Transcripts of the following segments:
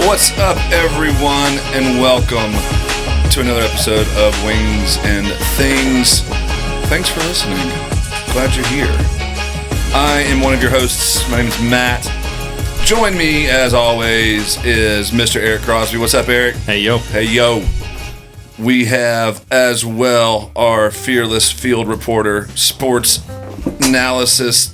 What's up, everyone, and welcome to another episode of Wings and Things. Thanks for listening. Glad you're here. I am one of your hosts. My name is Matt. Join me, as always, is Mr. Eric Crosby. What's up, Eric? Hey, yo. Hey, yo. We have, as well, our fearless field reporter, sports analysis,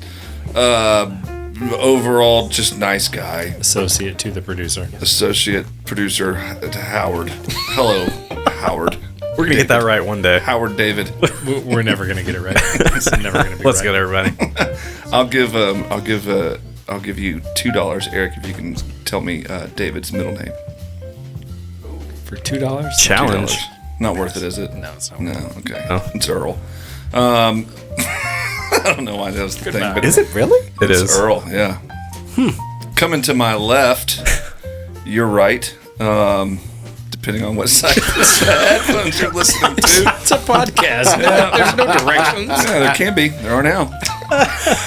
overall, just nice guy. Associate to the producer. Associate producer, Howard. Hello, Howard. We're gonna get that right one day. Howard David. We're never gonna get it right. It's never gonna be Let's right. get everybody. I'll give you $2, Eric, if you can tell me David's middle name. For $2? Challenge. $2. Not worth it, is it? No, it's not. No, okay. Oh. It's Earl. I don't know why that was the thing, Goodbye. but Is it really? It it's is. Earl, yeah. Coming to my left, you're right. Depending on what side of the headphones you're listening to. It's a podcast. There's no directions. Yeah, there can be. There are now.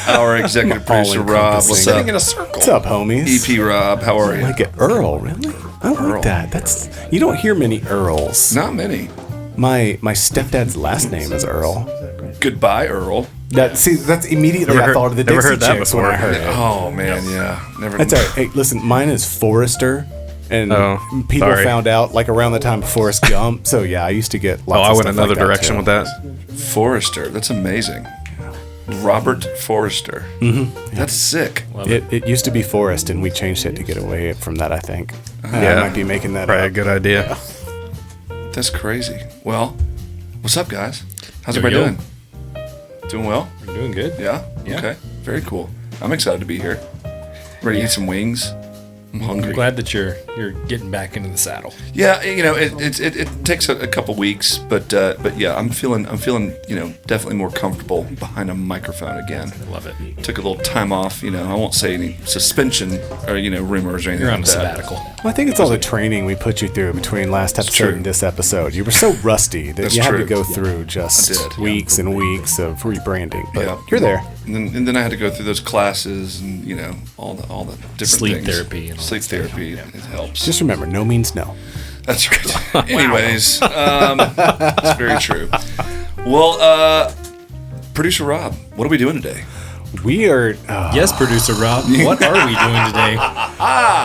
Our executive producer, Rob. What's Sitting up? in a circle. What's up, homies? EP Rob, how are you? Like it, Earl, really? I Earl. like that. That's you don't hear many Earls. Not many. My stepdad's last name is Earl. Goodbye, Earl. That's immediately I thought of the never Dixie heard that Chicks when before. I heard it. Oh, man, yeah. Never. That's all right. Hey, listen, mine is Forrester, and Oh, people sorry. found out like around the time of Forrest Gump. So yeah, I used to get. Oh, Lots I of went stuff another like that, direction too. with that. Forrester. That's amazing. Robert Forrester. Mm-hmm. That's sick. It used to be Forrest, and we changed it to get away from that. I think. I might be making that Probably a up. good idea. That's crazy. Well, what's up, guys? How's Yo, everybody yo. doing? Doing well? We're doing good. Yeah? Yeah. Okay. Very cool. I'm excited to be here. Ready to eat some wings? I'm hungry. I'm glad that you're getting back into the saddle. Yeah, you know, it takes a couple weeks, but yeah, I'm feeling definitely more comfortable behind a microphone again. I love it. Took a little time off, I won't say any suspension or rumors or anything You're on like a that. sabbatical. Well, I think it's all the training we put you through between last episode true. and this episode. You were so rusty that That's you had true. to go through I just did. weeks and weeks of rebranding. But Yeah. you're there. And then I had to go through those classes and all the different Sleep things. therapy and all Sleep that stuff. therapy, it helps. Just remember, no means no. That's right. Anyways, it's very true. Well, producer Rob, what are we doing today? We are Yes, producer Rob. What are we doing today?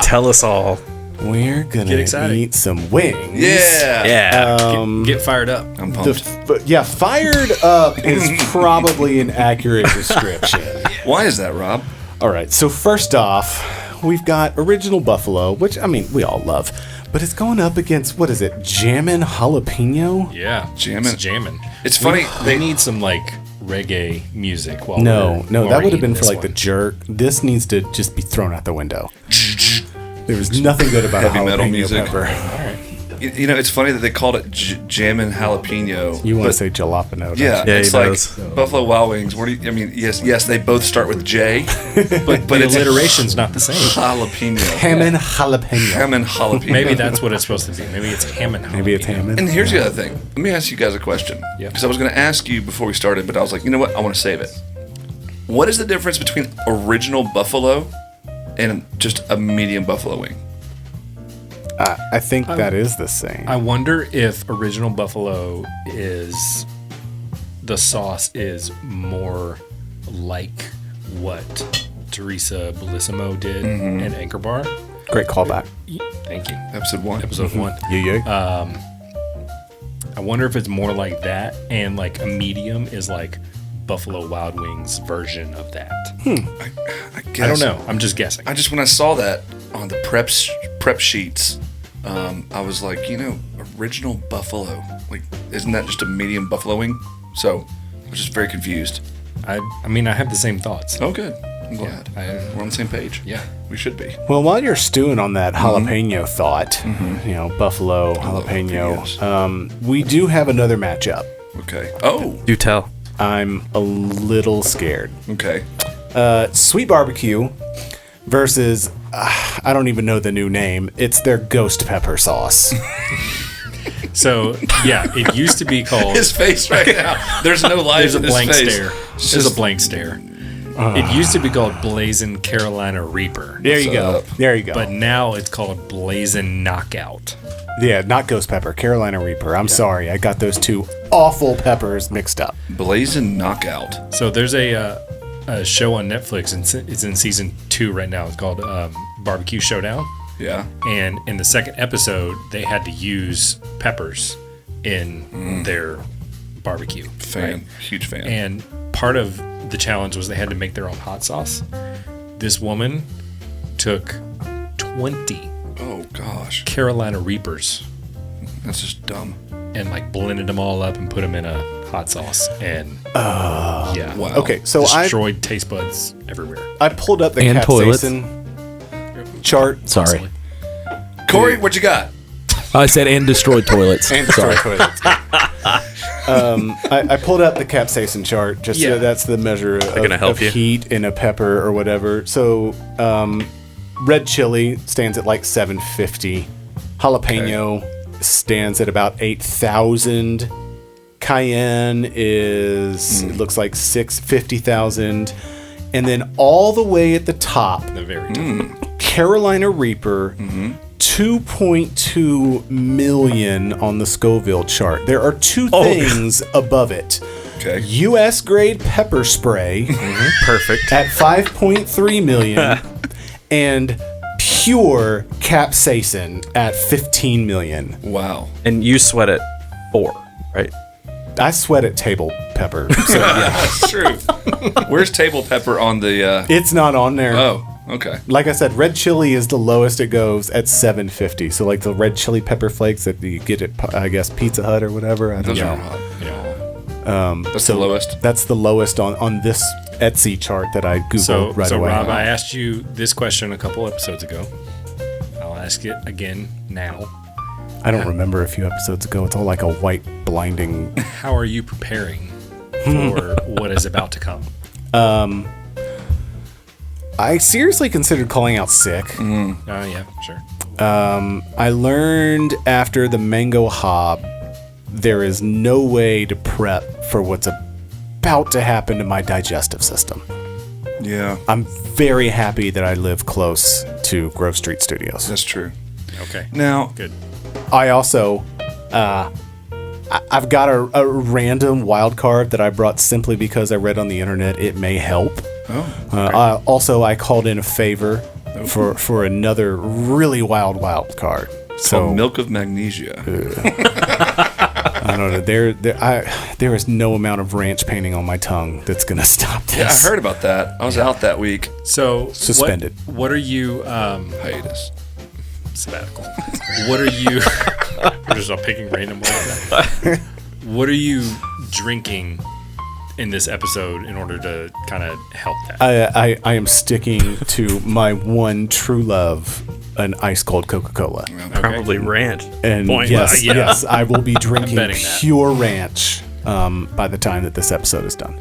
Tell us all. we're Get gonna excited. eat some wings. Yeah. Yeah. Get fired up. I'm pumped. But fired up is probably an accurate description. Why is that, Rob? All right, so first off, we've got Original Buffalo, which I mean we all love, but it's going up against what is it, Jammin Jalapeño? Yeah. Jammin'. It's jamming. It's funny, They they- need some reggae music while No, we're that would have been eating for this like the one. jerk. This needs to just be thrown out the window. There was nothing good about Heavy a metal jalapeno music. pepper. It's funny that they called it Jammin Jalapeño. You want to but- say jalapeno? don't Yeah, you? Yeah, it's he like does. Buffalo Wild Wings. Yes, they both start with J, but The it's alliteration's not the same. jalapeno. Ham and jalapeno. Ham and jalapeno. Maybe that's what it's supposed to be. Maybe it's ham and Maybe it's jalapeno. ham and. And here's the other thing. Let me ask you guys a question. Yeah. Because I was going to ask you before we started, but I was like, you know what? I want to save it. What is the difference between original buffalo and just a medium buffalo wing? I think that is the same. I wonder if original buffalo is the sauce is more like what Teresa Bellissimo did in Anchor Bar. Great callback. Thank you. Episode 1. Episode 1. Yeah. I wonder if it's more like that, and like a medium is like Buffalo Wild Wings version of that. I guess. I don't know. I'm just guessing. When I saw that on the prep sheets, I was like, original buffalo. Like, isn't that just a medium buffalo wing? So I was just very confused. I mean, I have the same thoughts. Oh, good. I'm glad. We're on the same page. Yeah. We should be. Well, while you're stewing on that jalapeno thought, buffalo jalapeno, we do have another matchup. Okay. Oh, Do tell. I'm a little scared. okay. Sweet BBQ versus I don't even know the new name. It's their ghost pepper sauce. So yeah, it used to be called. His face right now. There's no life There's a in his blank face. stare. It's There's just- a blank stare. It used to be called Blazin Carolina Reaper. There you go. up? There you go. But now it's called Blazin Knockout. Yeah, not ghost pepper, Carolina Reaper. I'm sorry, I got those two awful peppers mixed up. Blazin Knockout. So there's a show on Netflix, and it's in season 2 right now. It's called Barbecue Showdown. Yeah. And in the second episode, they had to use peppers in their barbecue. Fan. Huge fan. And part of the challenge was they had to make their own hot sauce. This woman took 20 oh, gosh. Carolina Reapers That's just dumb. and like blended them all up and put them in a hot sauce. And yeah. Wow. Okay, so Destroyed taste buds everywhere. I pulled up the And toilets. capsaicin chart. Sorry. Corey, what you got? I said and destroyed toilets. And destroy toilets. I pulled up the capsaicin chart. Just Yeah. so that's the measure gonna help of you? heat in a pepper or whatever. So red chili stands at like 750. Jalapeno stands at about 8,000. Cayenne is it looks like 650,000. And then all the way at the top, The very top. Carolina Reaper, 2.2 million on the Scoville chart. There are two things above it. Okay. U.S. grade pepper spray Perfect. at 5.3 million and pure capsaicin at 15 million. Wow. And you sweat at 4, right? I sweat at table pepper. So yeah, That's true. Where's table pepper on the... it's not on there. Oh, okay. Like I said, red chili is the lowest it goes at 750. So like the red chili pepper flakes that you get at, I guess, Pizza Hut or whatever. I don't Those know. are hot. Yeah. That's the lowest. That's the lowest on this Etsy chart that I Googled So, right so away. Rob, I asked you this question a couple episodes ago. I'll ask it again now. I don't remember a few episodes ago. It's all like a white blinding. How are you preparing for what is about to come? I seriously considered calling out sick. Oh, yeah, sure. I learned after the mango hob, there is no way to prep for what's about to happen to my digestive system. Yeah, I'm very happy that I live close to Grove Street Studios. that's true. Okay. Now, Good. I also, I've got a random wild card that I brought simply because I read on the internet it may help. Also, I called in a favor for another really wild card. So milk of magnesia. I don't know. There is no amount of ranch painting on my tongue that's gonna stop this. Yeah, I heard about that. I was out that week. So Suspended. What are you Hiatus. sabbatical? What are you? We're just all picking random ones. What are you drinking in this episode in order to kind of help that? I am sticking to my one true love, an ice cold Coca-Cola. Probably ranch. And Point. yes, Yeah. yes, I will be drinking betting that. pure ranch by the time that this episode is done.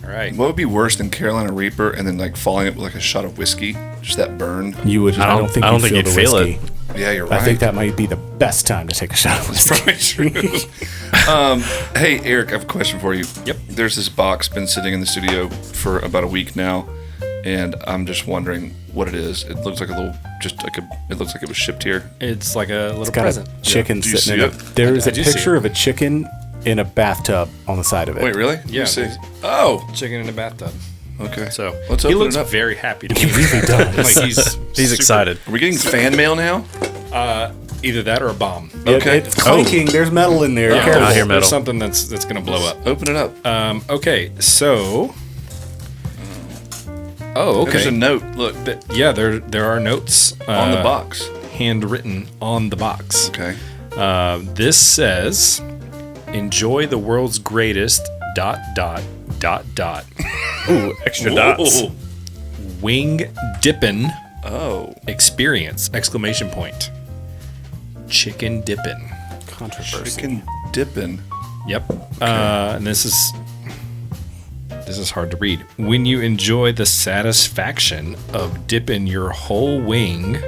All right. What would be worse than Carolina Reaper and then like following up with like a shot of whiskey? Just that burn. You would. I don't think you'd feel you'd the feel whiskey. it. Yeah, you're right. I think that might be the best time to take a shot of whiskey. Probably true. Hey, Eric, I have a question for you. Yep. There's this box been sitting in the studio for about a week now, and I'm just wondering what it is. It looks like a little, it looks like it was shipped here. It's like a little Got present. a chicken Do you sitting in see it. it? There is I a do see picture it. of a chicken in a bathtub on the side of it. Wait, really? Yeah. Let me see. Oh, Chicken in a bathtub. okay. So let's he open looks it up. very happy to be He really does. like he's He's excited. Are we getting fan mail now? either that or a bomb. Okay. It's clanking. There's metal in there. Yeah, Careful. I hear metal. There's something that's gonna blow up. Open it up. Okay, so. Oh, okay. There's a note. Look Yeah, there are notes on the box. handwritten on the box. Okay. This says, "Enjoy the world's greatest ... Ooh, extra dots. Ooh. wing dippin' Oh. experience!" Exclamation point. Chicken dippin'. Controversy. Chicken dipping. Yep. And this is hard to read. When you enjoy the satisfaction of dipping your whole wing,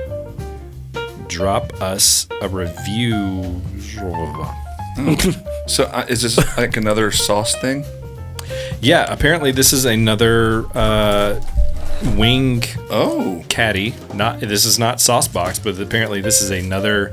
drop us a review. So is this like another sauce thing? Yeah, apparently this is another wing Oh. caddy. This is not sauce box, but apparently this is another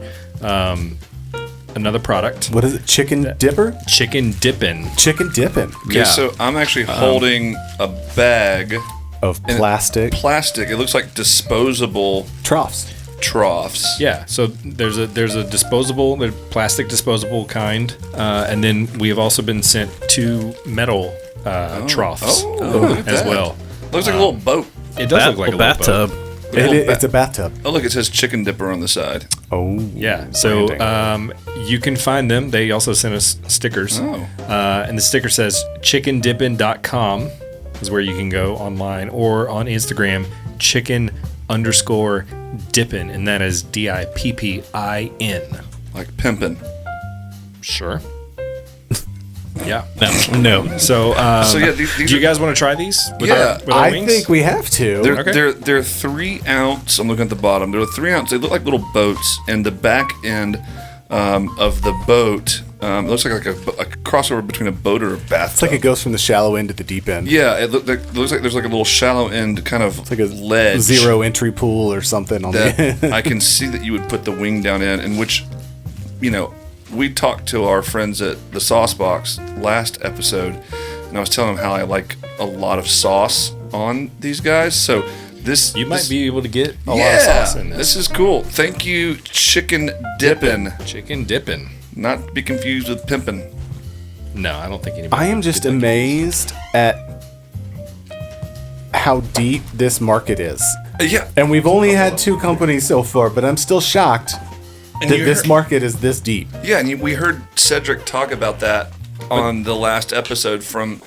product. What is it? Chicken dipper? Chicken dippin'. Chicken dipping. Okay, Yeah. so I'm actually holding a bag Of plastic plastic. It looks like disposable troughs. troughs. Yeah, so there's a disposable, the plastic disposable kind, and then we have also been sent 2 metal troughs look at as that. well. Looks like a little boat. It does look like a little bathtub. boat. It's a bathtub. Oh, look, it says chicken dipper on the side. Oh. Yeah, so Branding. you can find them. They also sent us stickers. Oh. And the sticker says chickendippin.com is where you can go online, or on Instagram, chicken_dippin, and that is DIPPIN. Like pimpin'. Sure. Yeah. No. So, So yeah, these do you guys want to try these? With Yeah, our I wings? think we have to. They're 3 ounce. I'm looking at the bottom. They're 3 ounce. They look like little boats, and the back end of the boat looks like a crossover between a boat or a bathtub. It's like it goes from the shallow end to the deep end. Yeah, it looks like there's like a little shallow end kind of It's like a ledge. zero entry pool or something on the that I can see that you would put the wing down in which, we talked to our friends at the Sauce Box last episode, and I was telling them how I like a lot of sauce on these guys. So this You might be able to get a lot yeah, of sauce in this. This is cool. Thank you, Chicken Dippin'. Chicken dippin'. Not to be confused with pimpin'. No, I don't think anybody. I am just amazed at how deep this market is. Yeah, And we've only had 2 companies so far, but I'm still shocked And that you this heard- market is this deep. yeah, and we heard Cedric talk about that on the last episode from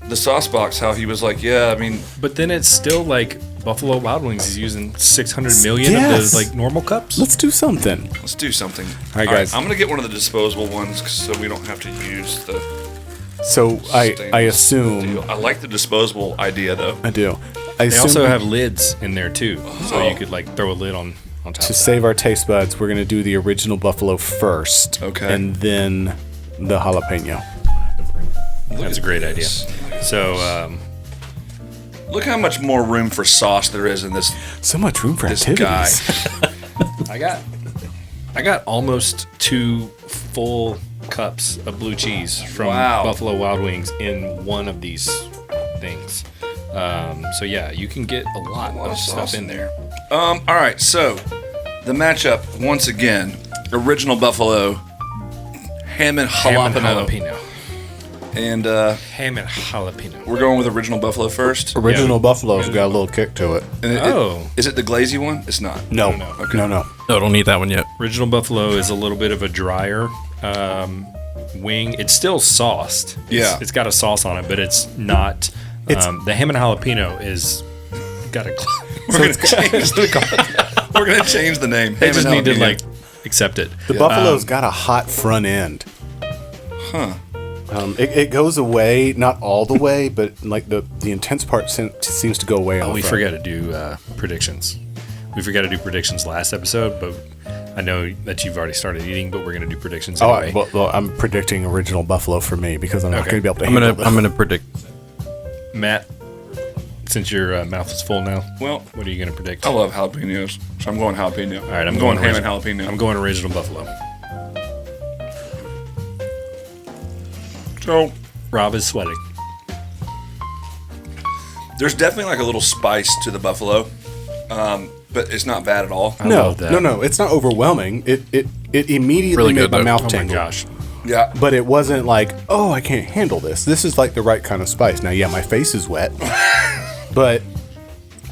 the Sauce Box. How he was like, yeah, I mean, But then it's still like Buffalo Wild Wings is using 600 million Yes. of the like normal cups. Let's do something. let's do something. All right, guys. I'm gonna get one of the disposable ones so we don't have to use the. So I stainless assume steel. I like the disposable idea though. I do. I They assume also have lids in there too, so Oh. you could like throw a lid on top. to of that. save our taste buds, we're gonna do the original buffalo first. Okay. And then the jalapeno. That's a great idea. So Look how much more room for sauce there is in this So much room for this activities. guy. I got almost 2 full cups of blue cheese from Wow. Buffalo Wild Wings in one of these things. So yeah, you can get a lot of stuff in there. All right, so the matchup once again: original buffalo, ham and Ham and jalapeno, jalapeno. and Ham and jalapeno. we're going with original buffalo first. Original buffalo's got a little kick to it. And Oh. is it the glazy one? It's not. No, Okay. no. No, don't need that one yet. Original Buffalo is a little bit of a drier wing. It's still sauced. Yeah. It's got a sauce on it, but it's not. The ham and jalapeno is got a. We're gonna change the name. They Ham just and need to jalapeno. like accept it. The buffalo's got a hot front end. Huh. It goes away, not all the way, but like the intense part seems to go away. On Oh, the we front. forgot to do predictions. We forgot to do predictions last episode, but I know that you've already started eating. But we're gonna do predictions Oh, anyway. well, I'm predicting original buffalo for me because I'm not Okay. going to be able to. I'm handle gonna predict. Matt, since your mouth is full now, Well, what are you gonna predict? I love jalapenos, so I'm going jalapeno. All right, I'm going ham origi- and jalapeno. I'm going original Buffalo. So Rob is sweating. there's definitely like a little spice to the buffalo, but it's not bad at all. I No, love that. no, it's not overwhelming. It immediately Really made good, my though. mouth Oh my tingle. gosh. Yeah, But it wasn't like, oh, I can't handle this. This is like the right kind of spice. Now, yeah, my face is wet, but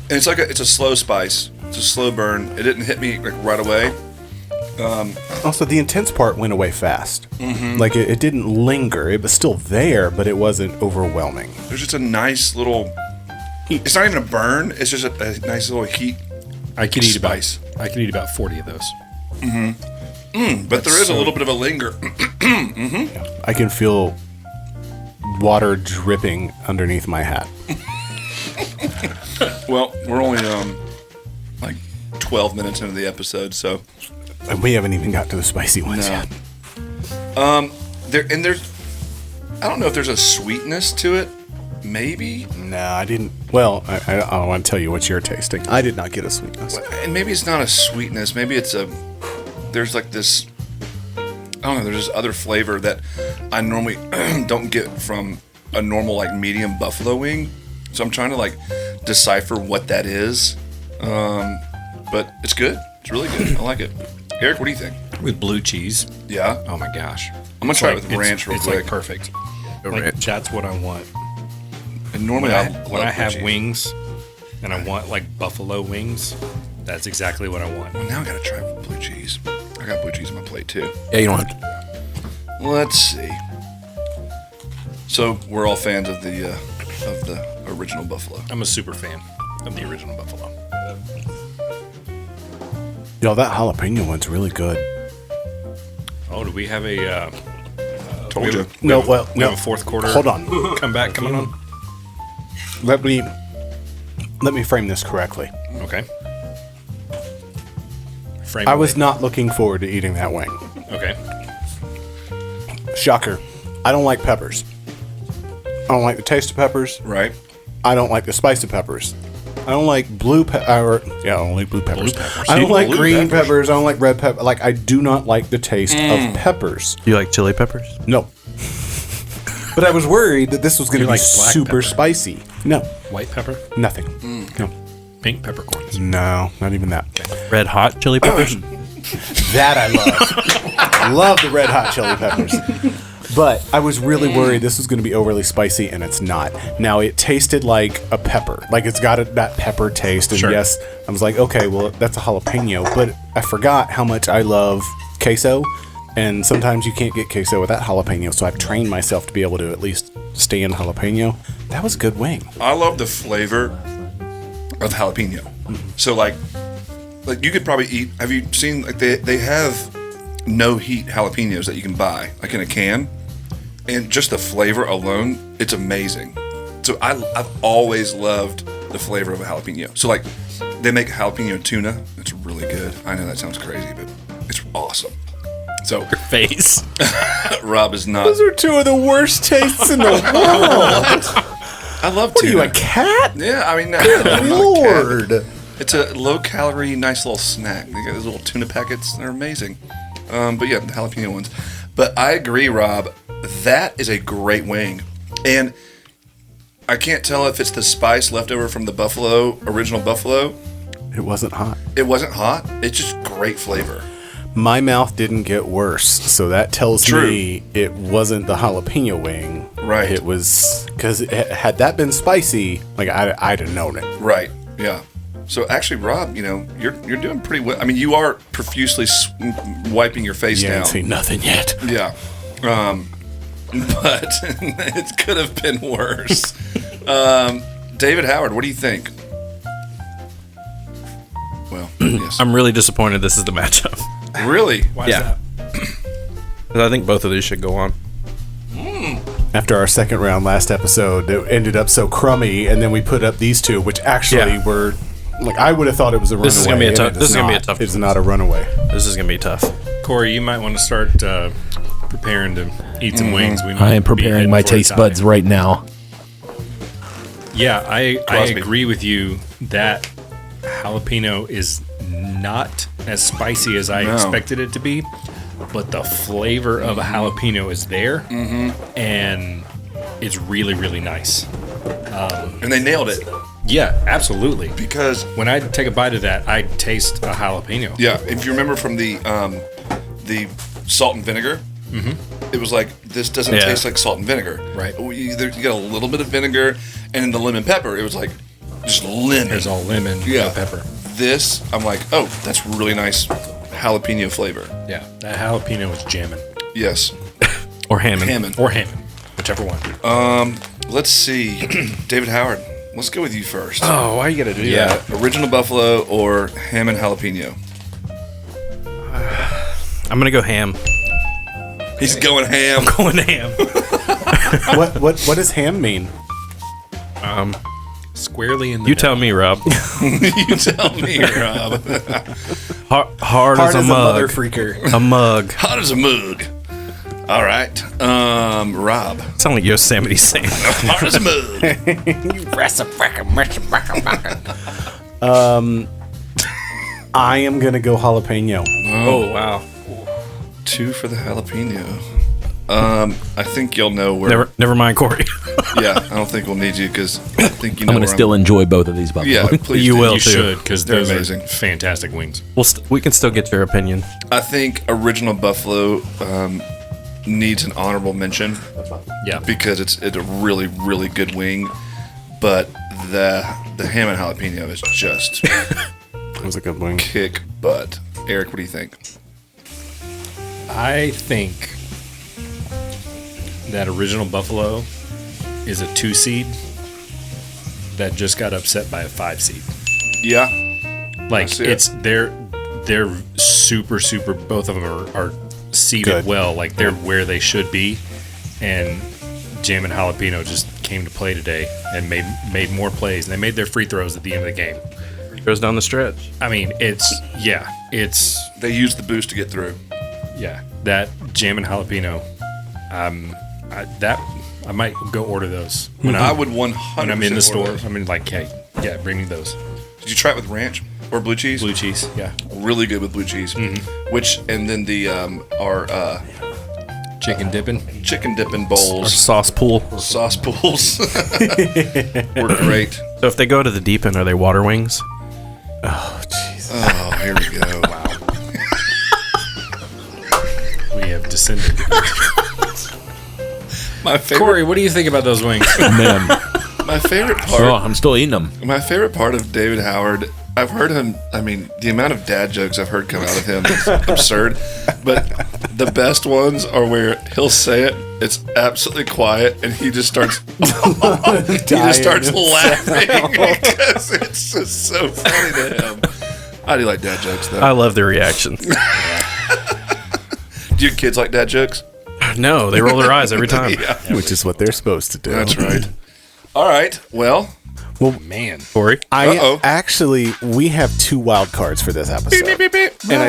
and it's like it's a slow spice. It's a slow burn. It didn't hit me like right away. also the intense part went away fast. Mm-hmm. Like it didn't linger. It was still there, but it wasn't overwhelming. There's just a nice little. It's not even a burn. It's just a nice little heat. I could eat Spice. I could eat about 40 of those. But there is a little bit of a linger. I can feel water dripping underneath my hat. Well, we're only like 12 minutes into the episode, so And we haven't even got to the spicy ones No. yet. there's I don't know if there's a sweetness to it, maybe. No, I didn't. Well, I want to tell you what you're tasting. I did not get a sweetness. And maybe it's not a sweetness. Maybe it's there's like this, I don't know, there's this other flavor that I normally don't get from a normal like medium buffalo wing. So I'm trying to like decipher what that is. But it's good. It's really good. I like it. Eric, what do you think? With blue cheese. Yeah. Oh my gosh. I'm going to try it with ranch real it's quick. Like perfect. Ranch. Like, that's what I want. And normally When I have wings and I want like buffalo wings, that's exactly what I want. Well, now I got to try with blue cheese. I got blue cheese on my plate too. Yeah, you don't have to. Let's see. So we're all fans of the original buffalo. I'm a super fan of the original buffalo. Yo, that jalapeno one's really good. Oh, do we have a... Told you. We have a fourth quarter. Hold on. Comeback coming on. Let me frame this correctly. Okay. I was not looking forward to eating that wing. Okay. Shocker. I don't like peppers. I don't like the taste of peppers. Right. I don't like the spice of peppers. I don't like blue pepper. Yeah, I don't like blue peppers. I don't like Blue green peppers. peppers. I don't like red pepper. Like, I do not like the taste of peppers. Do you like chili peppers? No. But I was worried that this was going to be like black super pepper? spicy. No, White pepper, nothing. No, pink peppercorns. no, not even that. Red hot chili peppers? That I love. Love the red hot chili peppers. But I was really worried this was going to be overly spicy, and it's not. Now, it tasted like a pepper. Like, it's got that pepper taste. And Sure. yes, I was like, okay, well, that's a jalapeno. But I forgot how much I love queso. And sometimes you can't get queso without jalapeno. So I've trained myself to be able to at least stand jalapeno. That was a good wing. I love the flavor of jalapeno. So like you could probably eat. Have you seen like they have no heat jalapenos that you can buy like in a can, and just the flavor alone, it's amazing. So I've always loved the flavor of a jalapeno. So like they make jalapeno tuna. It's really good. I know that sounds crazy, but it's awesome. So Face. Rob is not. Those are two of the worst tastes in the world. I love What are tuna. you, a cat? Yeah, I mean, I'm not a cat. Lord. It's a low-calorie, nice little snack. They got those little tuna packets. They're amazing. But yeah, the jalapeno ones. But I agree, Rob. That is a great wing. And I can't tell if it's the spice left over from the original buffalo. It wasn't hot. It wasn't hot. It's just great flavor. My mouth didn't get worse, so that tells True. me it wasn't the jalapeno wing. Right. It was, because had that been spicy, like I'd have known it. Right. Yeah. So actually, Rob, you're doing pretty well. I mean, you are profusely wiping your face You down. ain't seen nothing yet. Yeah. But it could have been worse. David Howard, what do you think? Well, yes. I'm really disappointed this is the matchup. Really? Why Yeah. is that? 'Cause I think both of these should go on. After our second round last episode, it ended up so crummy, and then we put up these two, which actually Yeah. were, like, I would have thought it was a runaway. This is gonna be a and tough- it this is gonna be a not. tough It's not a runaway. This is going to be tough. Corey, you might want to start preparing to eat some wings. We I might am be preparing heading my for a taste tie. buds right now. Yeah, I Crosby. agree with you that jalapeno is not as spicy as I No. expected it to be, but the flavor of a jalapeno is there, and it's really, really nice. And they nailed it Yeah, absolutely. because, When I take a bite of that, I taste a jalapeno. yeah, if you remember from the salt and vinegar, it was like, this doesn't Yeah. taste like salt and vinegar. Right. You got a little bit of vinegar, and in the lemon pepper, it was like just lemon. There's all lemon, Yeah. no pepper. This, I'm like, oh, that's really nice jalapeno flavor. Yeah, that jalapeno is jamming. Yes. Or Hammond. Hammond. Or Hammond, whichever one. Let's see. David Howard, let's go with you first. Oh, why you got to do Yeah. that? Original buffalo or Hammond jalapeno? I'm going to go ham. He's going ham. Going ham. What does ham mean? Squarely in the You tell me, Rob. You tell me, Rob. Hard as a Mother mug. freaker. A mug. Hot as a mug. All right. Rob. Sound like Yosemite Sam. Hard as mud. I am going to go jalapeno. Oh, wow. 2 for the jalapeno. I think you'll know where. Never mind, Cory. Yeah, I don't think we'll need you because I think you know. I'm going to still enjoy both of these buffalo. Yeah, please. You do. will. You too. should, because They're those amazing. are fantastic wings. We can still get your opinion. I think original buffalo needs an honorable mention. Yeah. Because it's a really, really good wing, but the ham and jalapeno is just That was a good wing. kick butt. Eric, what do you think? I think that original buffalo is a 2 seed that just got upset by a 5 seed. Yeah, Like see it. they're super both of them are seeded Good. well, like they're where they should be, and Jammin Jalapeno just came to play today and made more plays, and they made their free throws at the end of the game. Goes down the stretch. I mean, it's they use the boost to get through. that Jammin Jalapeno. I might go order those when I would 100%. when I'm in the store. order those. I mean, like, hey, yeah, bring me those. Did you try it with ranch or blue cheese? Blue cheese, yeah. Really good with blue cheese. And then our Chicken dipping. chicken dipping Our bowls, sauce pool. sauce pools were great. So if they go to the deep end, are they water wings? Oh, jeez. Oh, here we go. Wow. We have descended. My favorite, Cory, what do you think about those wings? Man, my favorite oh, part. I'm still eating them. My favorite part of David Howard. I've heard him. I mean, the amount of dad jokes I've heard come out of him is absurd. But the best ones are where he'll say it. It's absolutely quiet, and he just starts. He just starts laughing because it's just so funny to him. I do like dad jokes, though. I love the reactions. Do your kids like dad jokes? No, they roll their eyes every time. Yeah, Which is what they're supposed to do. that's right. All right. Well, Man. Cory? We have 2 wild cards for this episode. And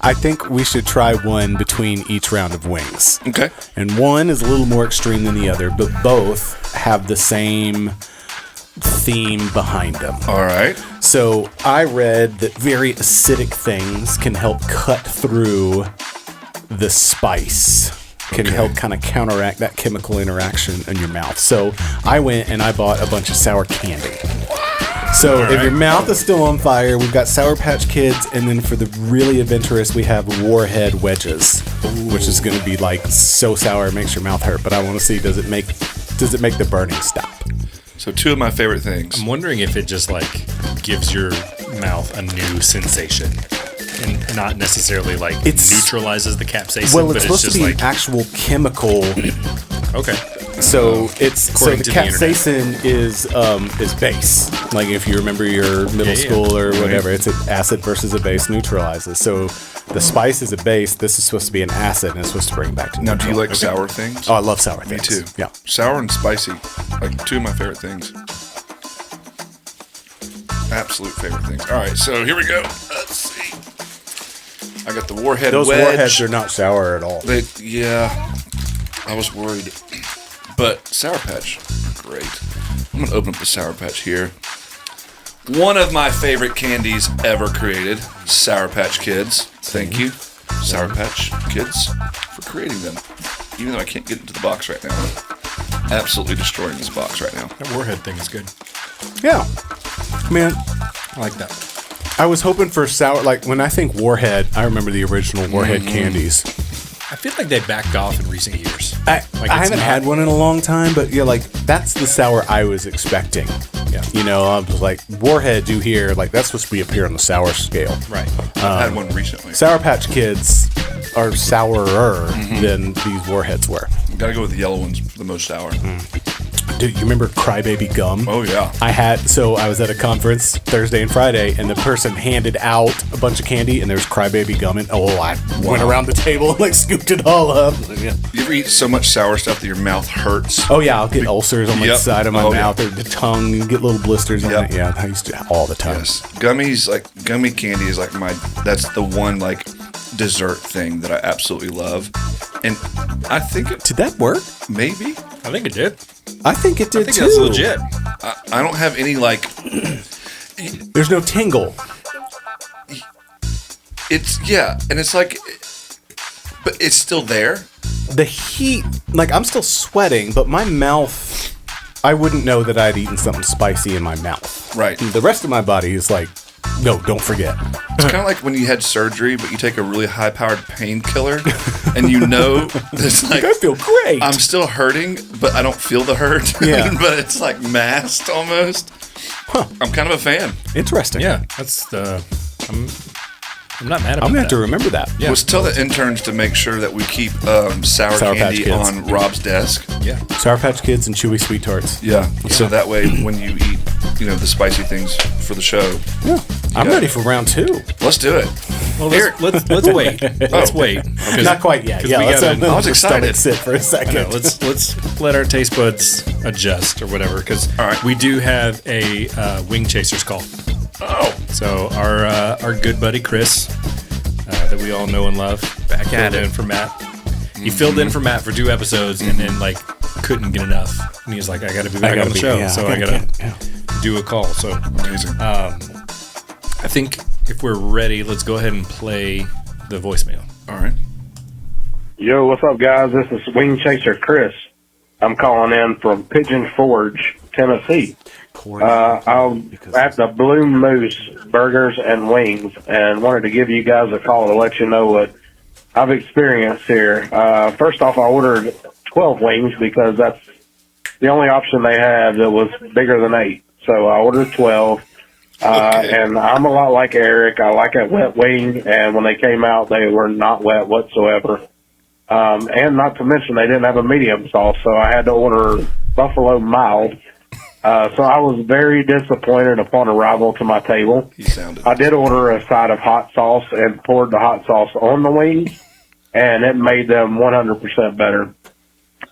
I think we should try one between each round of wings. okay. And one is a little more extreme than the other, but both have the same theme behind them. All right. So I read that very acidic things can help cut through the spice, can help kind of counteract that chemical interaction in your mouth. So I went and I bought a bunch of sour candy. So if your mouth is still on fire, we've got Sour Patch Kids, and then for the really adventurous, we have Warhead Wedges, which is going to be like so sour it makes your mouth hurt. But I want to see, does it make the burning stop? So 2 of my favorite things. I'm wondering if it just like gives your mouth a new sensation and not necessarily like neutralizes the capsaicin. Well, but it's supposed just to be like an actual chemical. okay. So According the to the internet. capsaicin is base. Like if you remember your middle school or whatever, it's an acid versus a base neutralizes. So the spice is a base. This is supposed to be an acid, and it's supposed to bring it back to Now, neutral. do you like sour things? Oh, I love sour Me things. too. Yeah. Sour and spicy, like 2 of my favorite things. Absolute favorite things. All right, so here we go. Let's see. I got the Warhead Those Wedge. warheads are not sour at all. Yeah, I was worried. But Sour Patch, great. I'm going to open up the Sour Patch here. One of my favorite candies ever created, Sour Patch Kids. Thank you, Sour Patch Kids, for creating them. Even though I can't get into the box right now. Absolutely destroying this box right now. That Warhead thing is good. Yeah. Man, I like that. I was hoping for sour. Like when I think Warhead, I remember the original Warhead candies. I feel like they backed off in recent years. I Like, haven't it's not- had one in a long time, but yeah, like that's the sour I was expecting. Yeah. You know, I was like, Warhead, you hear, like that's supposed to be up here on the sour scale. Right. I've had one recently. Sour Patch Kids are sourer than these Warheads were. Gotta go with the yellow ones for the most sour. Dude, you remember Crybaby Gum? Oh, yeah. I was at a conference Thursday and Friday, and the person handed out a bunch of candy, and there was Crybaby Gum, and I went around the table and like scooped it all up. Yeah. You ever eat so much sour stuff that your mouth hurts? Oh yeah, I'll get ulcers on the Yep. side of my Oh, yeah. mouth or the tongue, and get little blisters on Yep. it. Yeah, I used to all the time. Yes. Gummies, like gummy candy is like that's the one like dessert thing that I absolutely love. And I think it Did that work? maybe. I think it did. I think it did I think too. that's legit. I don't have any like. There's no tingle. And it's like, but it's still there. The heat, like I'm still sweating, but my mouth, I wouldn't know that I'd eaten something spicy in my mouth. Right. The rest of my body is like, no, don't forget. It's kind of like when you had surgery, but you take a really high-powered painkiller, and you know it's like I feel great. I'm still hurting, but I don't feel the hurt. Yeah. But it's like masked almost. I'm kind of a fan. Interesting. Yeah, that's the. I'm not mad about I'm gonna have that. to remember that. Yeah. Let's tell the interns to make sure that we keep sour Sour Patch candy Kids. on Rob's desk. Yeah. Sour Patch Kids and Chewy Sweet Tarts. Yeah. So that way, when you eat, the spicy things for the show, Yeah. I'm ready for round 2. let's do it. Well, let's wait. Let's wait. Not quite yet. 'cause Yeah, we let's gotta- have them I was excited. sit for a second. No, let's let our taste buds adjust or whatever, because All right. we do have a Wingchasers call. Oh, So our good buddy Chris, that we all know and love, Back at filled it. in for Matt. He filled in for Matt for 2 episodes and then like couldn't get enough. And he was like, I got to be back on the show, so I gotta do a call. So amazing. I think if we're ready, let's go ahead and play the voicemail. All right. Yo, what's up, guys? This is Wingchaser Chris. I'm calling in from Pigeon Forge, Tennessee. I'm at the Blue Moose Burgers and Wings, and wanted to give you guys a call to let you know what I've experienced here. First off, I ordered 12 wings because that's the only option they had that was bigger than 8. So I ordered 12. And I'm a lot like Eric. I like a wet wing, and when they came out, they were not wet whatsoever. And not to mention, they didn't have a medium sauce, so I had to order Buffalo Mild. So I was very disappointed upon arrival to my table. He sounded. I did order a side of hot sauce and poured the hot sauce on the wings, and it made them 100% better.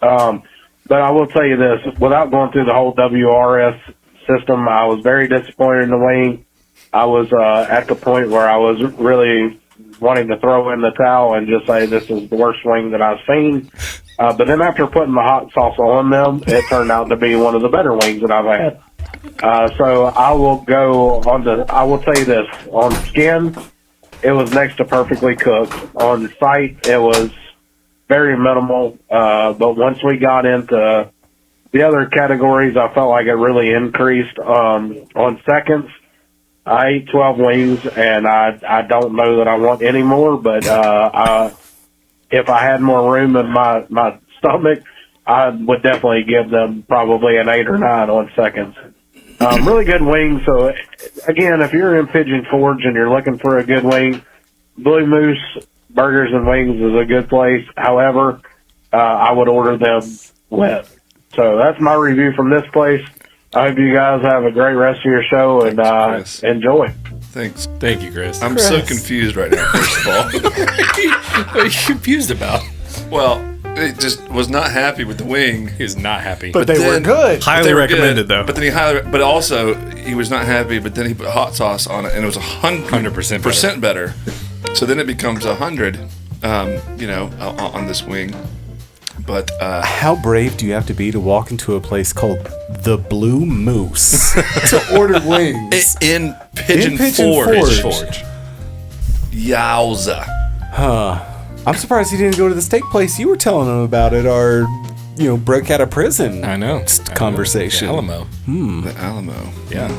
But I will tell you this, without going through the whole WRS system, I was very disappointed in the wing. I was at the point where I was really wanting to throw in the towel and just say this is the worst wing that I've seen. But then after putting the hot sauce on them, it turned out to be one of the better wings that I've had. So I will go on to, I will tell you this, on skin, it was next to perfectly cooked. On sight, it was very minimal. But once we got into the other categories, I felt like it really increased. On seconds, I ate 12 wings, and I don't know that I want any more, but if I had more room in my stomach, I would definitely give them probably an 8 or 9 on seconds. Really good wings. So, again, if you're in Pigeon Forge and you're looking for a good wing, Blue Moose Burgers and Wings is a good place. However, I would order them wet. So that's my review from this place. I hope you guys have a great rest of your show and Chris. enjoy. Thanks. Thank you, Chris. I'm so confused right now, first of all. What are you confused about? Well, it just was not happy with the wing. He was not happy. But they were then- good. Highly They were recommended, good, though. But then but also he was not happy. But then he put hot sauce on it, and it was 100% better. So then it becomes 100, on this wing. But How brave do you have to be to walk into a place called the Blue Moose to order wings? in Pigeon Forge. Yowza. I'm surprised he didn't go to the steak place you were telling him about at our, broke out of prison. I know. Conversation. The Alamo. The Alamo. Yeah.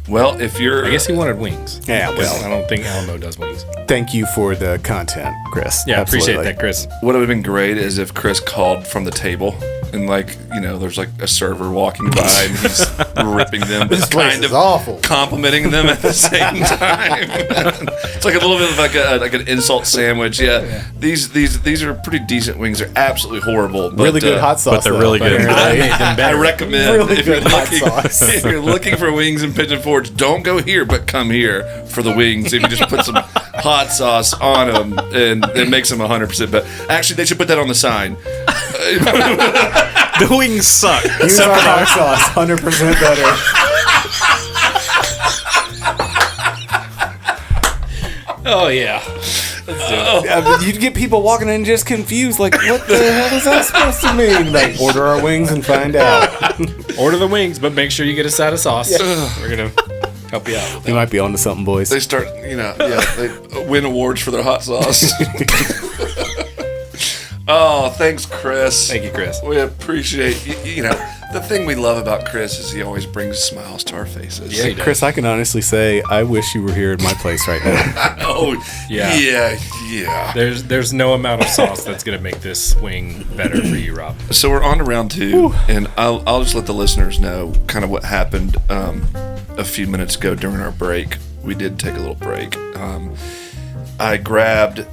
Well, if you're... I guess he wanted wings. Yeah, well. 'Cause I don't think Alamo does wings. Thank you for the content, Chris. Yeah, I appreciate Absolutely. that, Chris. What would have been great is if Chris called from the table and there's like a server walking by and he's ripping them, but place kind is of awful. complimenting them at the same time. It's like a little bit of like an insult sandwich. Yeah. These are pretty decent wings. They're absolutely horrible. But, Really good hot sauce. but they're though, really good. apparently. I recommend Really if you're good hot looking sauce. if you're looking for wings in Pigeon Forge, don't go here, but come here for the wings. If you just put some hot sauce on them, and it makes them 100% better. Actually, they should put that on the sign. The wings suck. Use our hot sauce, 100% better. Oh, yeah. You'd get people walking in just confused, like, what the hell is that supposed to mean? Like, order our wings and find out. Order the wings, but make sure you get a side of sauce. We're going to help you out with You that. might be onto something, boys. They start, they win awards for their hot sauce. Oh, thanks, Chris. Thank you, Chris. We appreciate, the thing we love about Chris is he always brings smiles to our faces. Yeah, he does. Chris, I can honestly say, I wish you were here in my place right now. Oh, Yeah. yeah. There's no amount of sauce that's going to make this wing better for you, Rob. So we're on to round 2, and I'll just let the listeners know kind of what happened a few minutes ago during our break. We did take a little break. I grabbed,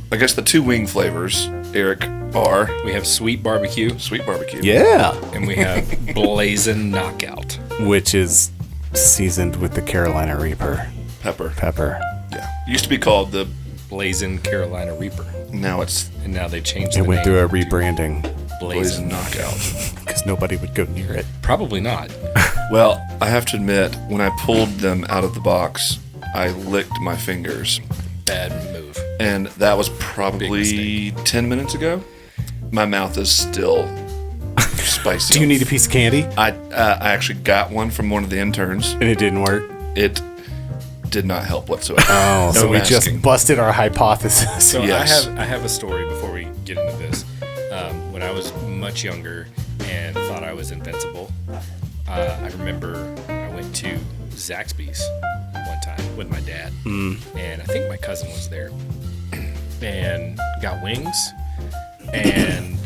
I guess the 2 wing flavors, Eric, are We have Sweet BBQ, Sweet BBQ. Yeah. and we have Blazin Knockout. Which is seasoned with the Carolina Reaper Pepper. Yeah. Used to be called the, Blazin Carolina Reaper. now it's And now they changed It the went name through a to rebranding Blazin Blazin Knockout. because nobody would go near it. Probably not. Well, I have to admit, when I pulled them out of the box, I licked my fingers. Bad move. And that was Big probably 10 minutes ago. My mouth is still spicy. Do you need a piece of candy? I actually got one from one of the interns. And it didn't work. It did not help whatsoever. Oh, so No we asking. just busted our hypothesis. So Yes. I have a story before we get into this. When I was much younger and thought I was invincible, I remember I went to Zaxby's one time with my dad, and I think my cousin was there, and got wings, and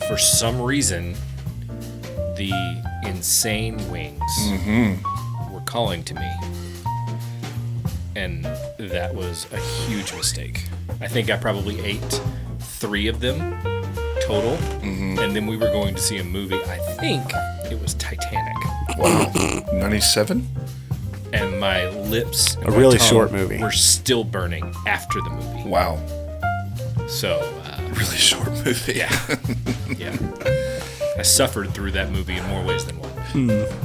for some reason, the insane wings were calling to me. And that was a huge mistake. I think I probably ate 3 of them total. And then we were going to see a movie. I think it was Titanic. Wow. 97? And my lips and A my really tongue short movie. were still burning after the movie. Wow. So, Really short movie. yeah. I suffered through that movie in more ways than one.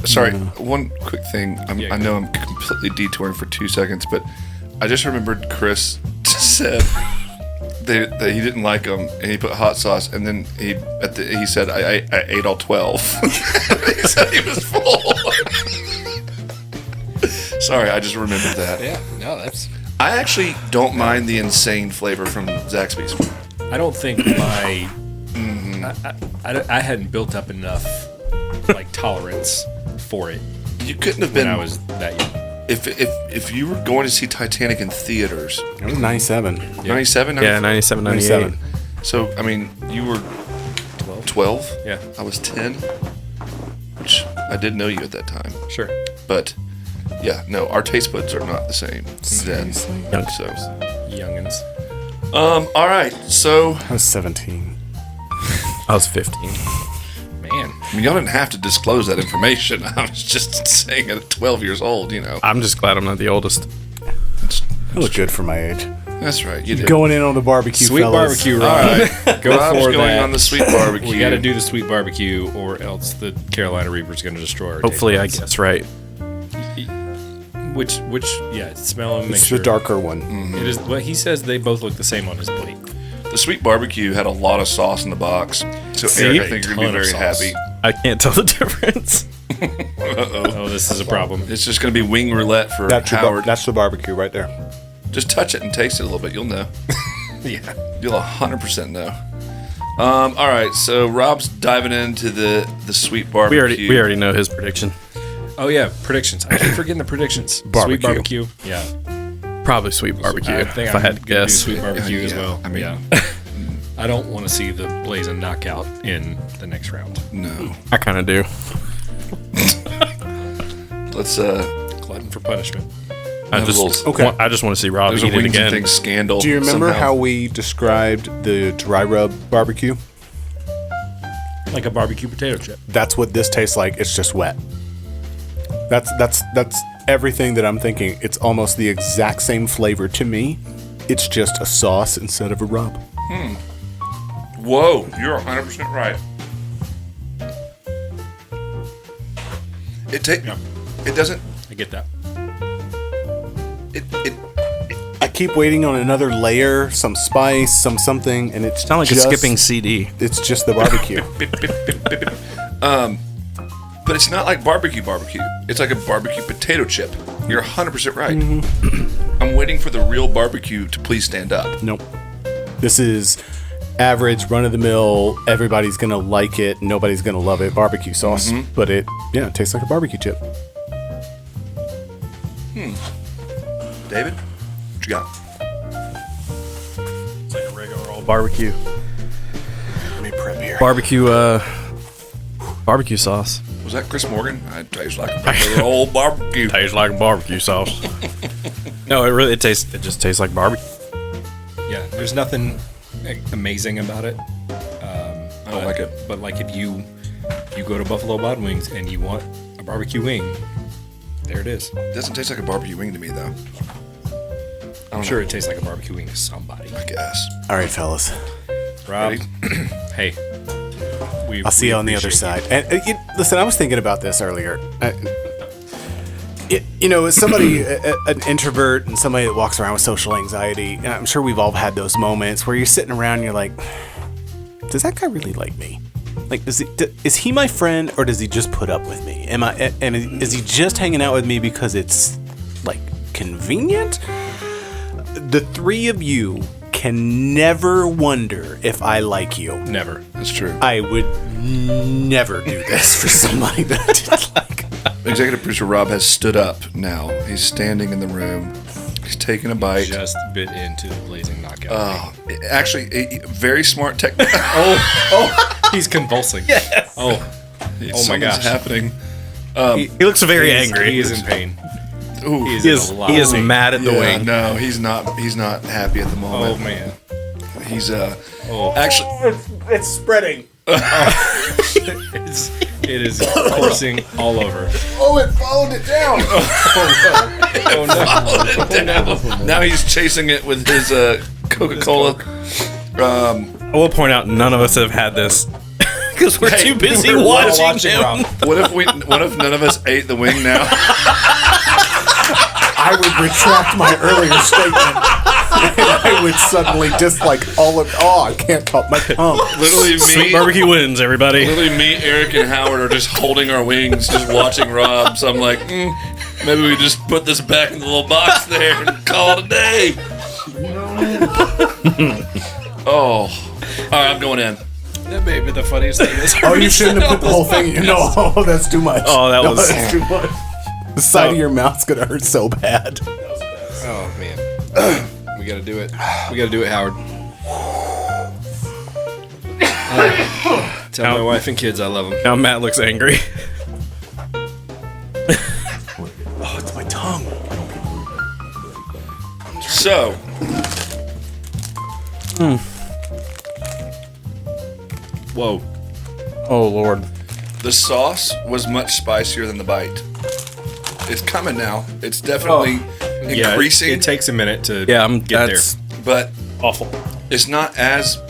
Sorry, one quick thing. Yeah, I know I'm completely detouring for 2 seconds, but I just remembered Chris said that he didn't like them, and he put hot sauce, and then he said, I ate all 12. He said he was full. Sorry, I just remembered that. Yeah, no, that's... I actually don't mind the insane flavor from Zaxby's. I don't think my... I hadn't built up enough, tolerance for it You couldn't have when been I was that young. if you were going to see Titanic in theaters. It was 97. 97? Yeah, 97, 98. 97. So, I mean, you were 12? Yeah. I was 10, which I did know you at that time. Sure. But, yeah, no, our taste buds are not the same then. Young. So, Youngins. all right, so, I was 17. I was 15. Man. I mean, y'all didn't have to disclose that information. I was just saying at 12 years old, I'm just glad I'm not the oldest. I look good for my age. That's right, you did. Going in on the barbecue, Sweet fellas. barbecue, All Rob. right, Go Rob's for going that. on the sweet barbecue. We got to do the sweet barbecue, or else the Carolina Reaper's going to destroy our Hopefully, I taste guess right. buds. Which, smell them. Make It's sure. the darker one. It is. Well, he says they both look the same on his plate. The sweet barbecue had a lot of sauce in the box, so See? Eric, I think you're going to Ton be of very sauce. happy. I can't tell the difference. Oh, this is a problem. It's just going to be wing roulette for Howard. That's the barbecue right there. Just touch it and taste it a little bit. You'll know. Yeah. You'll 100% know. All right, so Rob's diving into the sweet barbecue. We already know his prediction. Oh yeah, predictions. I keep forgetting the predictions. Barbecue. Sweet barbecue. Yeah. Probably sweet barbecue. I think if I I'm had to gonna do guess. sweet barbecue as Yeah, well. I mean- yeah. I don't want to see the Blazin Knockout in the next round. No. I kind of do. Let's Glutton for punishment. I Have a just little- Okay. I just want to see Rob there's a eat it wings and again. things scandal. Do you remember somehow. how we described the dry rub barbecue? Like a barbecue potato chip. That's what this tastes like. It's just wet. That's everything that I'm thinking. It's almost the exact same flavor to me. It's just a sauce instead of a rub. Whoa, you're 100% right. It doesn't. I get that. I keep waiting on another layer, some spice, something, and it's Sound like just, a skipping CD. It's just the barbecue. But it's not like barbecue. It's like a barbecue potato chip. You're 100% right. I'm waiting for the real barbecue to please stand up. Nope. This is average, run-of-the-mill, everybody's going to like it, nobody's going to love it, barbecue sauce. But it tastes like a barbecue chip. David, what you got? It's like a regular old barbecue. Let me prep here. Barbecue sauce. Was that Chris Morgan? It tastes like a regular old barbecue. Tastes like barbecue sauce. No, it just tastes like barbecue. Yeah, there's nothing amazing about it. I don't like it. But like if you go to Buffalo Wild Wings and you want a barbecue wing, there it is. It doesn't taste like a barbecue wing to me, though. I'm sure it tastes like a barbecue wing to somebody. I guess. All right, fellas. Rob, hey, I'll see you on the other side. And listen, I was thinking about this earlier. As somebody, an introvert and somebody that walks around with social anxiety, and I'm sure we've all had those moments where you're sitting around and you're like, does that guy really like me? Like, is he my friend, or does he just put up with me? Is he just hanging out with me because it's like convenient? The three of you can never wonder if I like you. Never. That's true. I would never do this for somebody that I didn't like. Executive producer Rob has stood up now. He's standing in the room. He's taking a bite. Just bit into the Blazin Knockout. Oh, actually, a very smart technique. He's convulsing. Yes. Oh my Something's gosh. happening. He looks very angry. He is in pain. Ooh. He is mad at the wing. No, he's not happy at the moment. Oh man. He's actually It's spreading. It is coursing all over. Oh, it followed it down. now he's chasing it with his Coca-Cola. I will point out none of us have had this because we're too busy watching him. What if none of us ate the wing now? I would retract my earlier statement. And I would suddenly dislike all of. Oh, I can't talk my tongue. Literally Sweet me. barbecue wins, everybody. Literally me, Eric, and Howard are just holding our wings, just watching Rob. So I'm like, maybe we just put this back in the little box there and call it a day. All right, I'm going in. That may be the funniest thing. Oh, you shouldn't have put the whole thing in. No, that's too much. Oh, that's too much. The side of your mouth's gonna hurt so bad. Oh man. We gotta do it. We gotta do it, Howard. Tell my wife and kids I love them. Now Matt looks angry. Oh, it's my tongue. So, Whoa. Oh Lord. the sauce was much spicier than the bite. It's coming now. It's definitely increasing. It takes a minute to get there. But Awful. it's not as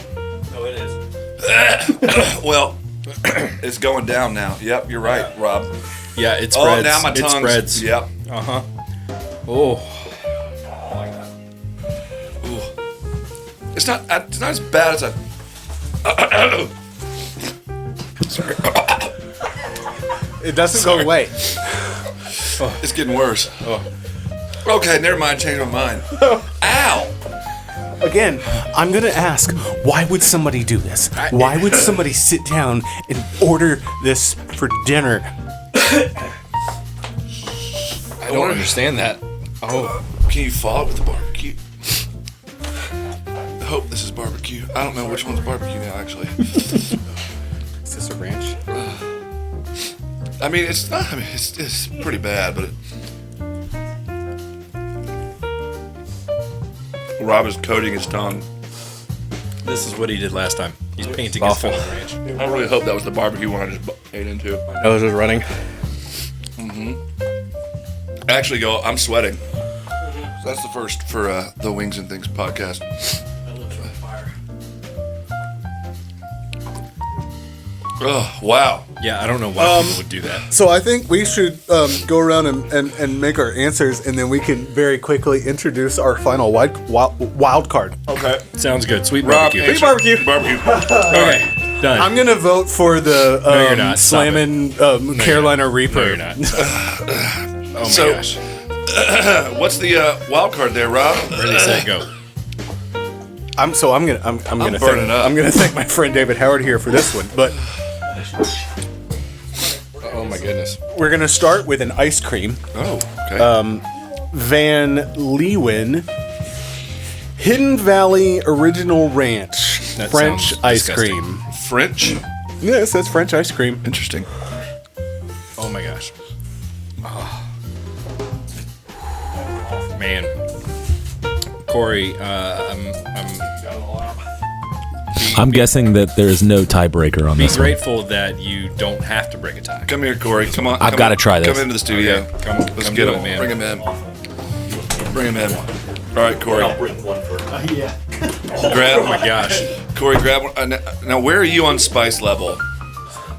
Oh, it is. well. It's going down now. Yep, you're right, Rob. Yeah, it spreads. Oh, now my it tongue's. spreads. Yep. Uh-huh. Oh. It's not as bad as I. Sorry. It doesn't go away. It's getting worse. Okay, never mind. Change my mind. Ow! Again, I'm gonna ask, why would somebody do this? Why would somebody sit down and order this for dinner? I don't understand that. Oh, can you follow it with the barbecue? I hope this is barbecue. I don't know which one's barbecue now, actually. Is this a ranch? I mean, it's not. I mean, it's pretty bad, but Rob is coating his tongue. This is what he did last time. He's painting his tongue ranch. I really hope that was the barbecue one I just ate into. Nose is running. Actually, go. I'm sweating. So that's the first for the Wings and Things podcast. Oh, wow. Yeah, I don't know why people would do that. So I think we should go around and make our answers, and then we can very quickly introduce our final wild card. Okay. Sounds good. Sweet Rob, barbecue. answer. Barbecue. Okay, done. I'm gonna vote for the you're not. Stop slamming Carolina Reaper. No, you're not. Oh my So- gosh. What's the wild card there, Rob? Ready, set, go. I'm gonna burning up. I'm gonna thank my friend David Howard here for this one, but Oh my goodness. we're gonna start with an ice cream. Oh, okay. Van Leeuwen Hidden Valley Original Ranch That French sounds ice disgusting. cream. French? Yeah, it says French ice cream. Interesting. Oh my gosh. Oh. Man. Cory, I'm guessing that there's no tiebreaker on be this one. grateful that you don't have to break a tie. Come here, Corey. Come on. I've gotta try this. Come into the studio. Okay, come Let's do get it, him, man. Bring him in. Bring him in. All right, Corey. Grab. Oh my gosh. Corey, grab one. Now, where are you on spice level?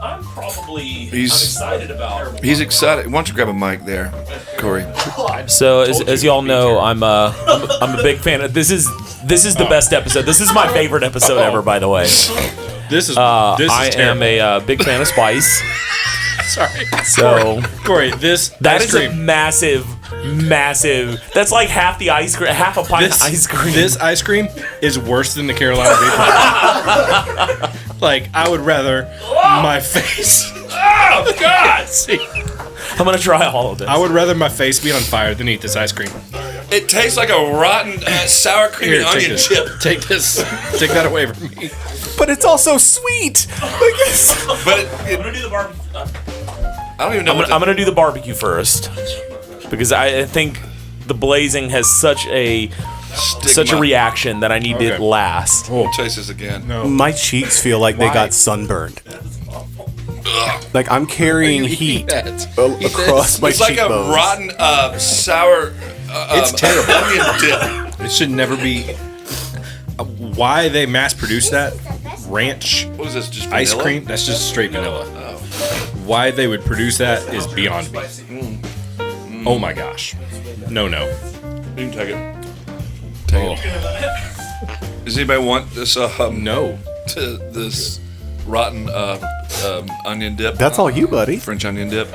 I'm probably He's- excited about. He's excited. Why don't you grab a mic there, Corey? So as y'all know, I'm a big fan of this is the best episode. This is my favorite episode ever, by the way. This is I am terrible. a big fan of spice. Sorry. So Cory, this that ice is cream. a massive. That's like half the ice cream, half a pint of ice cream. This ice cream is worse than the Carolina Reaper. Like, I would rather my face. Oh God! See, I'm gonna try all of this. I would rather my face be on fire than eat this ice cream. It tastes like a rotten sour cream Here, and take onion this. chip. Take this. Take that away from me. But it's also sweet. But I'm gonna do the barbecue. I don't even know what I'm gonna do the barbecue first because I think the blazing has such a reaction that I need it last. Chase this again. My cheeks feel like they got sunburned. Like I'm carrying heat across my It's like a cheekbones. rotten sour It's terrible. onion dip. It should never be. Why they mass produce that ranch What is this, just ice vanilla? cream? That's just straight vanilla. Why they would produce that is beyond me. Oh my gosh. No. You can take it. Take it. Does anybody want this No. this rotten onion dip? That's all you, buddy. French onion dip.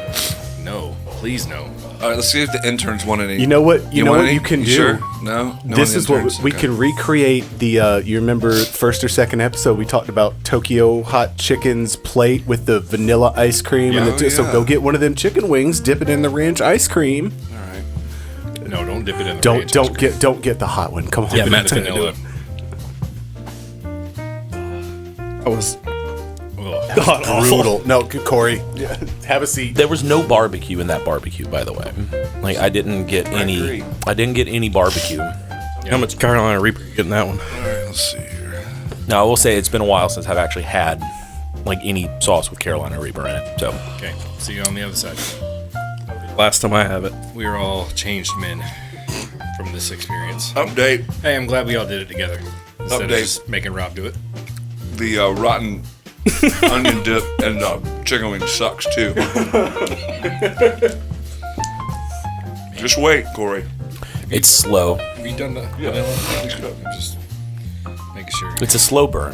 No. Please no. All right, let's see if the interns want any. You know what? You know want what any? you can do. Sure? No. This is what we can recreate. The you remember first or second episode we talked about Tokyo Hot Chicken's plate with the vanilla ice cream, and so yeah. go get one of them chicken wings, dip it in the ranch ice cream. All right. No, don't dip it in the Don't ranch ice cream. don't get the hot one. Come on, Yeah, Matt. Matt's gonna do it. I was God brutal. No, Corey, have a seat. There was no barbecue in that barbecue, by the way. Like I didn't get agree. any barbecue. How much Carolina Reaper you getting that one? All right, let's see here. Now I will say it's been a while since I've actually had like any sauce with Carolina Reaper in it. So Okay, see you on the other side. Last time I have it. We are all changed men from this experience. Update. Hey, I'm glad we all did it together. Instead of Update. just making Rob do it. The rotten onion dip and chicken wing sucks too. Just wait, Corey. it's slow. Have you done the vanilla? I'm just making sure. It's a slow burn.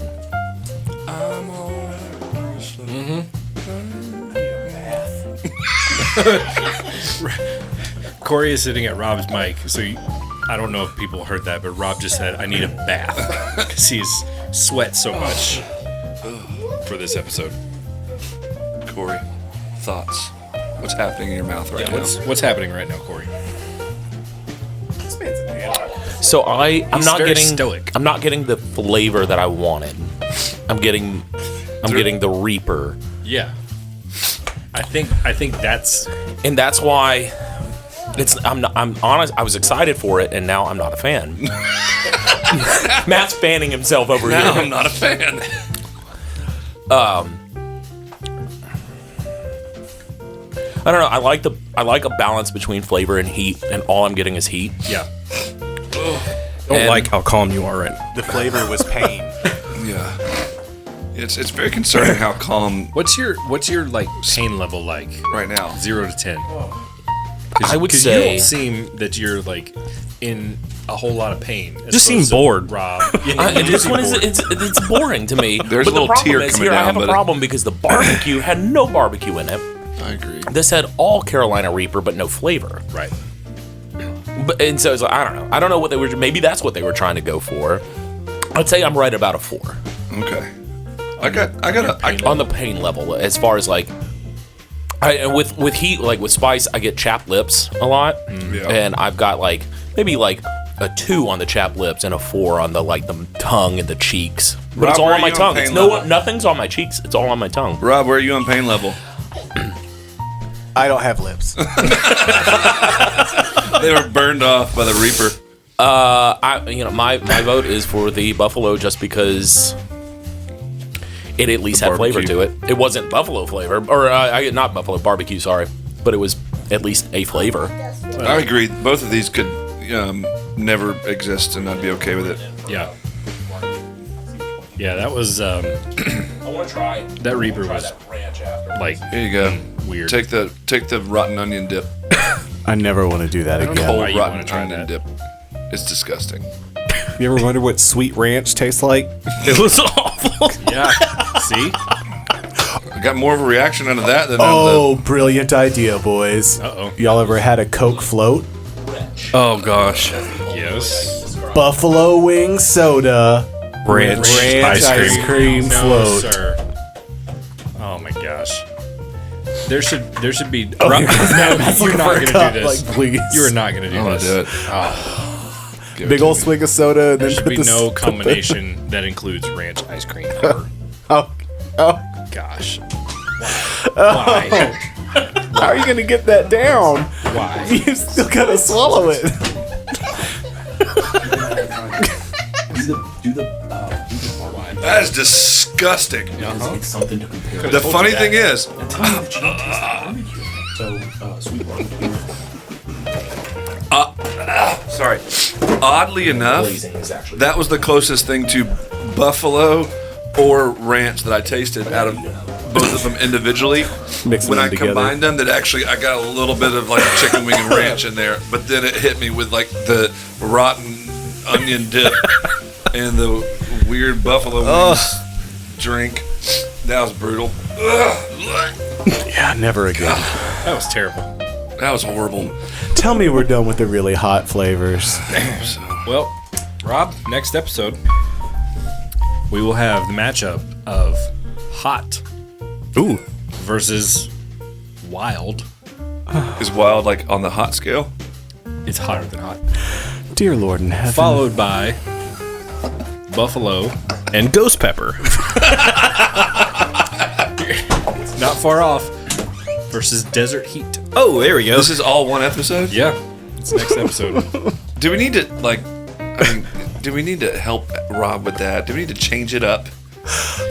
Cory is sitting at Rob's mic, so I don't know if people heard that, but Rob just said, I need a bath because he's sweat so much for this episode. Corey, thoughts? What's happening in your mouth right now? What's happening right now, Cory? So I'm not very getting stoic. I'm not getting the flavor that I wanted. I'm getting the Reaper. Yeah. I think that's And that's why I'm honest. I was excited for it, and now I'm not a fan. Matt's fanning himself over Now here. I'm not a fan. I don't know. I like a balance between flavor and heat, and all I'm getting is heat. yeah. Don't And- like how calm you are right now. The flavor was pain. Yeah. It's very concerning how calm What's your like pain level like right now. 0 to 10? I would 'cause say- you don't seem that you're like in a whole lot of pain. as Just seem opposed to bored. Rob. Yeah, you This seem one is bored. it's boring to me. There's but a little the problem tear is coming here I down, have a buddy. problem because the barbecue had no barbecue in it. I agree. This had all Carolina Reaper but no flavor. Right. And so it's like, I don't know what they were. Maybe that's what they were trying to go for. I'd say I'm right about a 4 Okay. I got on the pain level as far as like. With heat, like with spice, I get chapped lips a lot, Yeah. and I've got like maybe like a 2 on the chapped lips and a 4 on the like the tongue and the cheeks. But Rob, it's all where on are my you on tongue. pain It's level? nothing's on my cheeks. It's all on my tongue. Rob, where are you on pain level? I don't have lips. They were burned off by the Reaper. My vote is for the buffalo just because it at least had flavor to it. It wasn't buffalo flavor, or not buffalo barbecue. Sorry, but it was at least a flavor. I agree. Both of these could never exist, and I'd be okay with it. Yeah. Yeah, that was I want to try. that Reaper was ranch after. like Here you go. weird. Take the rotten onion dip. I never want to do that know again. Cold why you rotten wanna try onion that. dip. It's disgusting. You ever wonder what sweet ranch tastes like? It was awful. Yeah. See? I got more of a reaction out of that than Oh, brilliant idea, boys. Uh-oh. Y'all ever had a Coke float? Oh gosh. Yes. Buffalo wing soda. Ranch ice cream. No, float. sir. Oh my gosh. There should be. Oh, Rob, you're you're not for a gonna cup, do this. like, please. You are not gonna do I'm gonna this. do it. Give it Big to old me. swig of soda and There then should put be the no combination that includes ranch ice cream ever. Oh, Gosh. Why? how are you gonna get that down? Why? You still gotta swallow it. That is disgusting. It's something to compare. The funny thing is, sorry. Oddly enough, Blazin is actually that was the closest thing to buffalo or ranch that I tasted out of both of them individually. Mixing When them I together. combined them, that actually I got a little bit of like chicken wing and ranch in there, but then it hit me with like the rotten onion dip and the weird buffalo wings drink. That was brutal. Yeah, never again. That was terrible. That was horrible. Tell me we're done with the really hot flavors. Well, Rob, next episode, we will have the matchup of hot Ooh. versus wild. Is wild like on the hot scale? It's hotter than hot. Dear Lord in heaven. Followed by buffalo. And ghost pepper. Not far off. Versus desert heat. Oh, there we go. This is all one episode? Yeah. It's next episode. Do we need to like? I mean, do we need to help Rob with that? Do we need to change it up?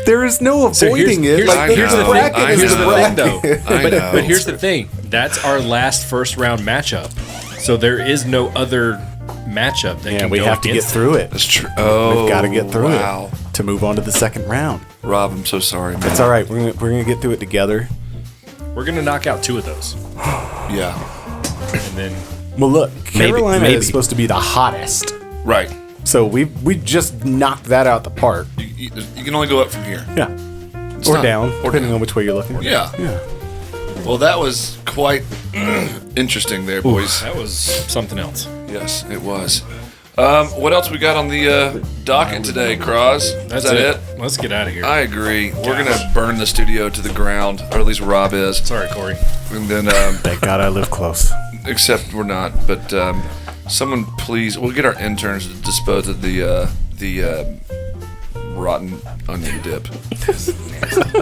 There is no avoiding it. here's- Like, here's the the thing. bracket I is Here's the the thing, bracket. though. I know. But here's the thing. That's our last first round matchup. So there is no other matchup that Yeah, can we go have to get against through it That's true. Oh, We've got to get through wow. it to move on to the second round. Rob, I'm so sorry, man. It's all right. We're gonna get through it together. We're gonna knock out 2 of those, Yeah, and then Well, look, Carolina maybe. is supposed to be the hottest, right. so we just knocked that out the park. You can only go up from here. Yeah, It's or not- down, or depending down. on which way you're looking. Yeah. Yeah. Well, that was quite interesting there, boys. that was something else. Yes, it was. What else we got on the docket today, Cross? That's Is that it? Let's get out of here. I agree. We're gonna burn the studio to the ground, or at least Rob is. Sorry, Cory. And then, Thank God I live close. except we're not. But someone please, we'll get our interns to dispose of the rotten onion dip.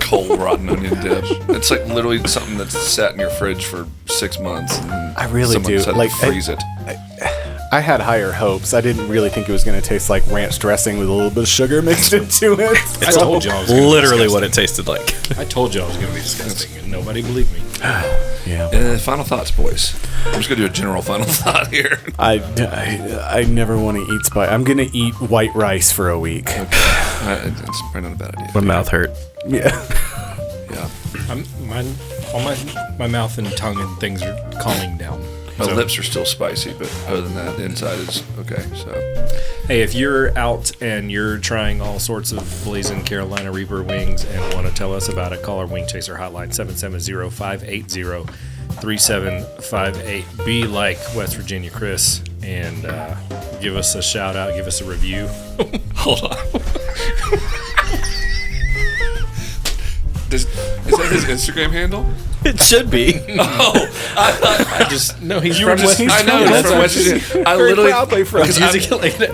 Cold rotten onion dip. It's like literally something that's sat in your fridge for 6 months. And I really someone do. decided Like, to freeze it. I had higher hopes. I didn't really think it was going to taste like ranch dressing with a little bit of sugar mixed into it. I told y'all it was gonna be Literally disgusting. what it tasted like. I told y'all it was going to be disgusting, and nobody believed me. Yeah. Final thoughts, boys. I'm just gonna do a general final thought here. I never want to eat spice. I'm going to eat white rice for a week. It's probably not a bad idea. My mouth hurt. Yeah. Yeah. My mouth and tongue and things are calming down. My lips are still spicy, but other than that, the inside is okay. So, Hey, if you're out and you're trying all sorts of Blazin Carolina Reaper wings and want to tell us about it, call our Wingchaser hotline, 770-580-3758. Be like West Virginia Chris and give us a shout out, give us a review. hold on. Is that his Instagram handle? It should be. No, he's You were just, I know, he's from West Virginia. I literally, because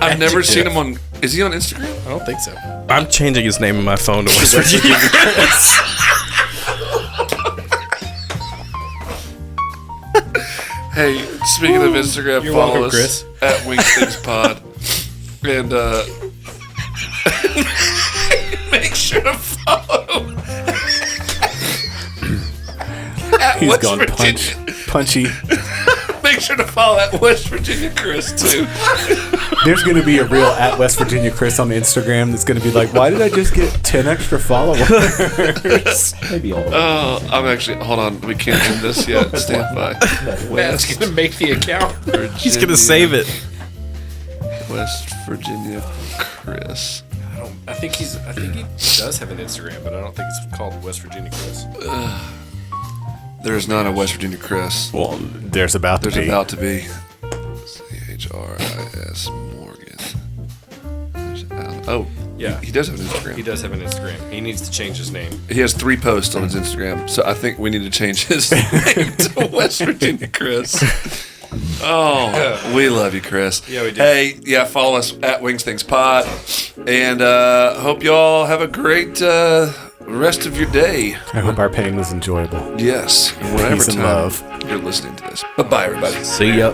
I've never seen him on, is he on Instagram? I don't think so. I'm changing his name in my phone to West Virginia. Hey, speaking of Instagram, You're follow welcome, us Chris. at WingstingsPod. And make sure to follow at He's West gone Virginia. punchy. Make sure to follow at West Virginia Chris, too. There's going to be a real at West Virginia Chris on Instagram that's going to be like, why did I just get 10 extra followers? Maybe all. Oh, I'm actually, hold on, we can't end this yet. Stand by. Matt's going to make the account. He's going to save it. West Virginia Chris. I think he does have an Instagram, but I don't think it's called West Virginia Chris. There's not a West Virginia Chris. Well, there's about to There's be. about to be. CHRIS Morgan. There's Alan. Oh, Yeah. He does have an Instagram. He does have an Instagram. He needs to change his name. He has 3 posts on his Instagram, so I think we need to change his name to West Virginia Chris. Oh, we love you, Chris. Yeah, we do. Hey, yeah, follow us at WingsThingsPod, and hope y'all have a great rest of your day. I hope our pain was enjoyable. Yes, whatever Peace and time love. you're listening to this. Bye-bye, everybody. See ya.